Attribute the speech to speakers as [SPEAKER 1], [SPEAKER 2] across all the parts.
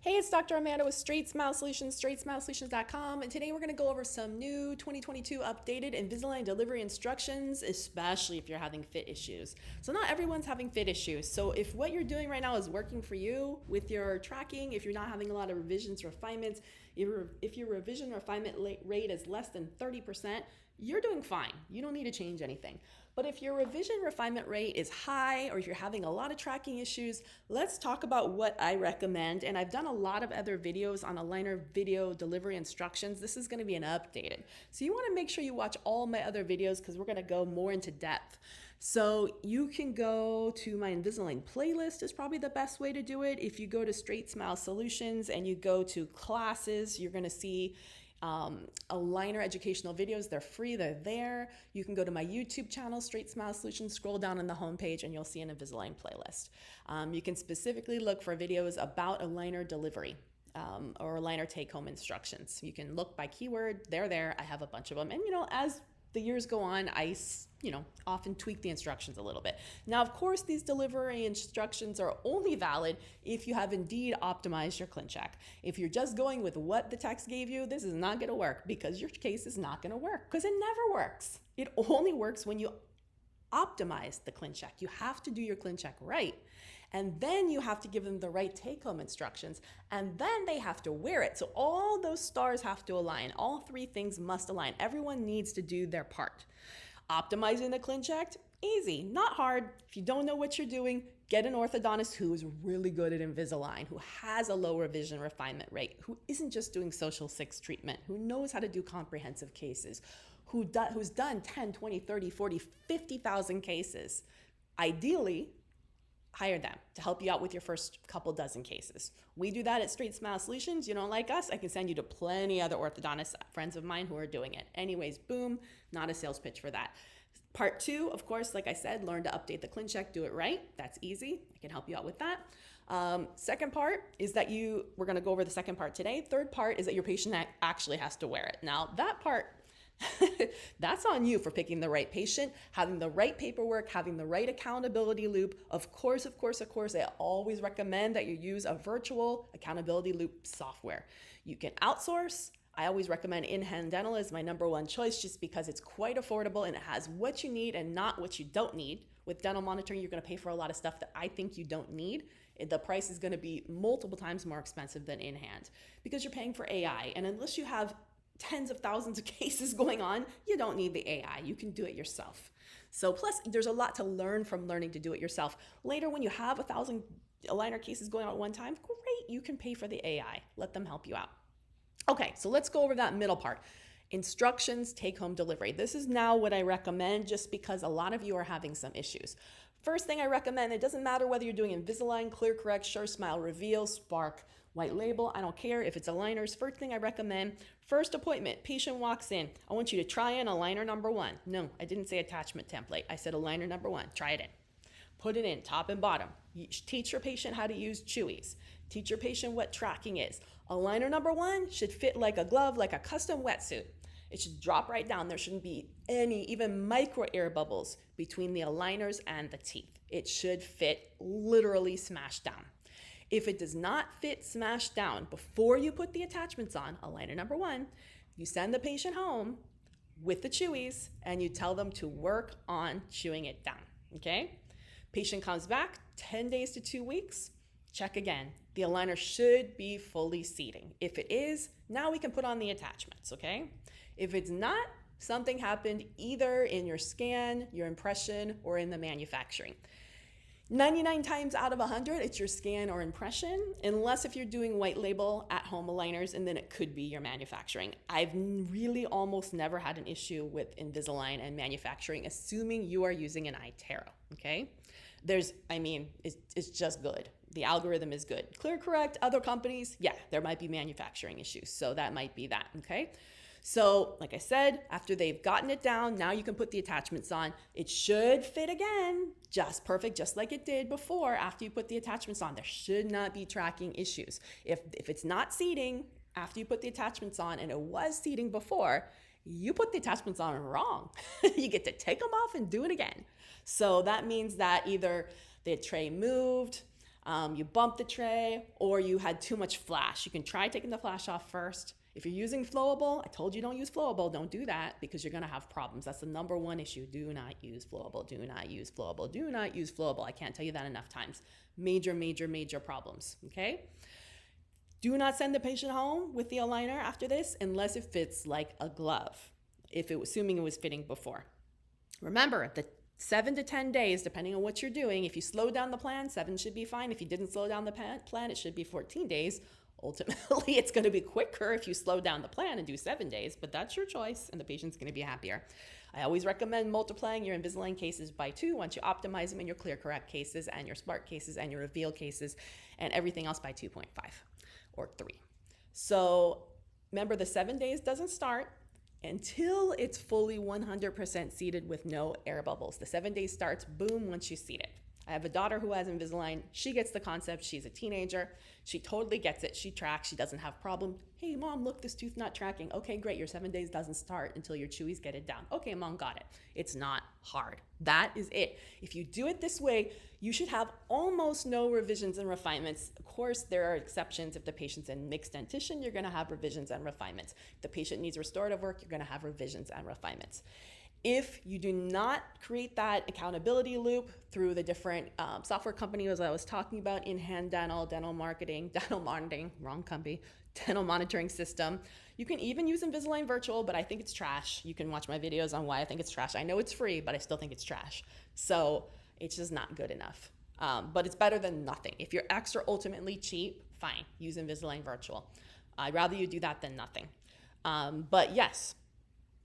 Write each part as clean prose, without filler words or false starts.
[SPEAKER 1] Hey, it's Dr. Amanda with Straightsmile Solutions, straightsmilesolutions.com, and today we're going to go over some new 2022 updated Invisalign delivery instructions, especially if you're having fit issues. So not everyone's having fit issues. So if what you're doing right now is working for you with your tracking, if you're not having a lot of revisions, refinements, if your revision refinement rate is less than 30%, you're doing fine. You don't need to change anything. But if your revision refinement rate is high, or if you're having a lot of tracking issues, let's talk about what I recommend. And I've done a lot of other videos on aligner video delivery instructions. This is going to be an updated. So you want to make sure you watch all my other videos because we're going to go more into depth. So you can go to my Invisalign playlist is probably the best way to do it. If you go to Straightsmile Solutions and you go to classes, you're going to see aligner educational videos. They're free, they're there. You can go to my YouTube channel, Straightsmile Solutions, scroll down on the homepage and you'll see an Invisalign playlist. You can specifically look for videos about aligner delivery or aligner take-home instructions. You can look by keyword, they're there. I have a bunch of them. And as the years go on, I often tweak the instructions a little bit. Now, of course, these delivery instructions are only valid if you have indeed optimized your Clincheck. If you're just going with what the text gave you, this is not going to work because your case is not going to work because it never works. It only works when you optimize the Clincheck. You have to do your Clincheck right. And then you have to give them the right take-home instructions, and then they have to wear it. So all those stars have to align. All three things must align. Everyone needs to do their part. Optimizing the Clincheck, easy, not hard. If you don't know what you're doing, get an orthodontist who is really good at Invisalign, who has a low revision refinement rate, who isn't just doing social 6 treatment, who knows how to do comprehensive cases, who's done 10, 20, 30, 40, 50,000 cases. Ideally, hire them to help you out with your first couple dozen cases. We do that at Straightsmile Solutions. You don't like us? I can send you to plenty other orthodontist friends of mine who are doing it. Anyways, boom, not a sales pitch for that. Part 2, of course, like I said, learn to update the Clincheck, do it right. That's easy. I can help you out with that. Second part is that we're going to go over the second part today. Third part is that your patient actually has to wear it. Now, that part, that's on you for picking the right patient, having the right paperwork, having the right accountability loop. Of course, I always recommend that you use a virtual accountability loop software. You can outsource. I always recommend In-Hand Dental is my #1 choice just because it's quite affordable and it has what you need and not what you don't need. With dental monitoring, you're going to pay for a lot of stuff that I think you don't need. The price is going to be multiple times more expensive than In-Hand because you're paying for AI. And unless you have tens of thousands of cases going on, you don't need the AI. You can do it yourself. So plus, there's a lot to learn from learning to do it yourself. Later, when you have 1,000 aligner cases going on at one time, great, you can pay for the AI. Let them help you out. Okay, so let's go over that middle part. Instructions, take-home delivery. This is now what I recommend just because a lot of you are having some issues. First thing I recommend, it doesn't matter whether you're doing Invisalign, ClearCorrect, SureSmile, Reveal, Spark, White Label, I don't care if it's aligners. First thing I recommend, first appointment, patient walks in. I want you to try in aligner #1. No, I didn't say attachment template. I said aligner #1. Try it in. Put it in, top and bottom. Teach your patient how to use chewies. Teach your patient what tracking is. Aligner #1 should fit like a glove, like a custom wetsuit. It should drop right down. There shouldn't be any, even micro air bubbles between the aligners and the teeth. It should fit literally smashed down. If it does not fit smashed down before you put the attachments on, aligner #1, you send the patient home with the chewies and you tell them to work on chewing it down, okay? Patient comes back 10 days to 2 weeks, check again. The aligner should be fully seating. If it is, now we can put on the attachments, okay? If it's not, something happened either in your scan, your impression, or in the manufacturing. 99 times out of 100, it's your scan or impression, unless if you're doing white label at-home aligners, and then it could be your manufacturing. I've really almost never had an issue with Invisalign and manufacturing, assuming you are using an iTero, okay? It's just good. The algorithm is good. ClearCorrect, other companies, yeah, there might be manufacturing issues, so that might be that, okay? So, like I said, after they've gotten it down, now you can put the attachments on. It should fit again, just perfect, just like it did before after you put the attachments on. There should not be tracking issues. If it's not seating after you put the attachments on and it was seating before, you put the attachments on wrong. You get to take them off and do it again. So that means that either the tray moved, you bumped the tray, or you had too much flash. You can try taking the flash off first. If you're using flowable, I told you don't use flowable. Don't do that because you're going to have problems. That's the number one issue. Do not use flowable. Do not use flowable. Do not use flowable. I can't tell you that enough times. Major, major, major problems, okay? Do not send the patient home with the aligner after this unless it fits like a glove, assuming it was fitting before. Remember, the 7 to 10 days, depending on what you're doing, if you slow down the plan, 7 should be fine. If you didn't slow down the plan, it should be 14 days. Ultimately, it's going to be quicker if you slow down the plan and do 7 days, but that's your choice, and the patient's going to be happier. I always recommend multiplying your Invisalign cases by 2 once you optimize them in your clear correct cases and your smart cases and your reveal cases and everything else by 2.5 or 3. So remember, the 7 days doesn't start until it's fully 100% seated with no air bubbles. The 7 days starts, boom, once you seat it. I have a daughter who has Invisalign. She gets the concept. She's a teenager. She totally gets it. She tracks. She doesn't have problem. Hey, mom, look, this tooth not tracking. Okay, great. Your 7 days doesn't start until your chewies get it down. Okay, mom, got it. It's not hard. That is it. If you do it this way, you should have almost no revisions and refinements. Of course, there are exceptions. If the patient's in mixed dentition, you're going to have revisions and refinements. If the patient needs restorative work, you're going to have revisions and refinements. If you do not create that accountability loop through the different software companies I was talking about, in-hand dental, dental monitoring, wrong company, dental monitoring system, you can even use Invisalign Virtual, but I think it's trash. You can watch my videos on why I think it's trash. I know it's free, but I still think it's trash. So it's just not good enough. But it's better than nothing. If you're extra ultimately cheap, fine, use Invisalign Virtual. I'd rather you do that than nothing. But yes,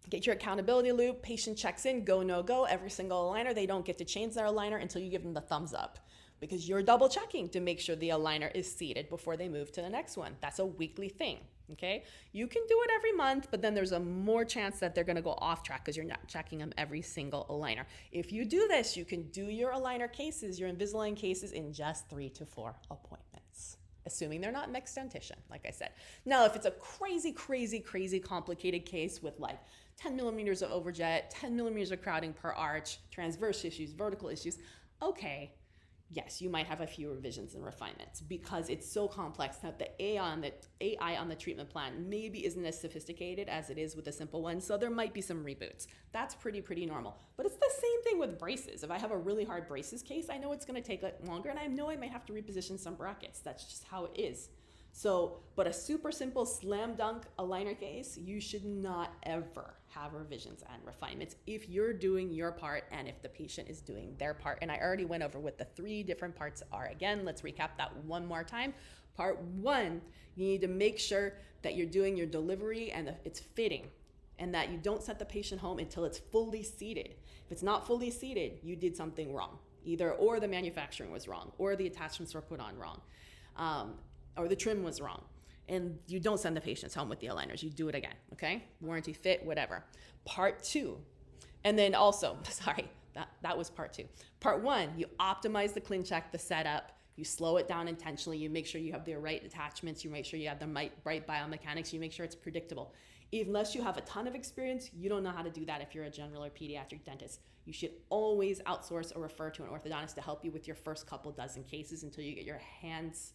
[SPEAKER 1] get your accountability loop. Patient checks in, go, no go. Every single aligner, they don't get to change their aligner until you give them the thumbs up because you're double checking to make sure the aligner is seated before they move to the next one. That's a weekly thing, okay? You can do it every month, but then there's a more chance that they're gonna go off track because you're not checking them every single aligner. If you do this, you can do your aligner cases, your Invisalign cases in just 3 to 4 appointments, assuming they're not mixed dentition, like I said. Now, if it's a crazy, crazy, crazy complicated case with like 10 millimeters of overjet, 10 millimeters of crowding per arch, transverse issues, vertical issues, okay, yes, you might have a few revisions and refinements because it's so complex that the AI on the treatment plan maybe isn't as sophisticated as it is with a simple one, so there might be some reboots. That's pretty normal. But it's the same thing with braces. If I have a really hard braces case, I know it's gonna take longer and I know I might have to reposition some brackets. That's just how it is. So, but a super simple slam dunk aligner case, you should not ever have revisions and refinements if you're doing your part and if the patient is doing their part. And I already went over what the 3 different parts are. Again, let's recap that one more time. Part 1, you need to make sure that you're doing your delivery and it's fitting and that you don't send the patient home until it's fully seated. If it's not fully seated, you did something wrong. Or the manufacturing was wrong, or the attachments were put on wrong. Or the trim was wrong. And you don't send the patients home with the aligners. You do it again, okay? Warranty, fit, whatever. Part 2. And then also, sorry, that was part 2. Part 1, you optimize the Clincheck, the setup. You slow it down intentionally. You make sure you have the right attachments. You make sure you have the right biomechanics. You make sure it's predictable. Unless you have a ton of experience, you don't know how to do that if you're a general or pediatric dentist. You should always outsource or refer to an orthodontist to help you with your first couple dozen cases until you get your hands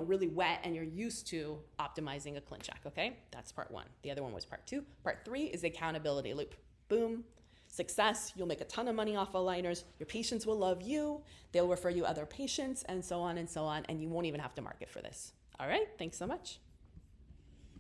[SPEAKER 1] really wet and you're used to optimizing a Clincheck, okay? That's part 1. The other one was part 2. Part 3 is the accountability loop. Boom, success, you'll make a ton of money off aligners, your patients will love you, they'll refer you other patients, and so on, and you won't even have to market for this. All right, thanks so much.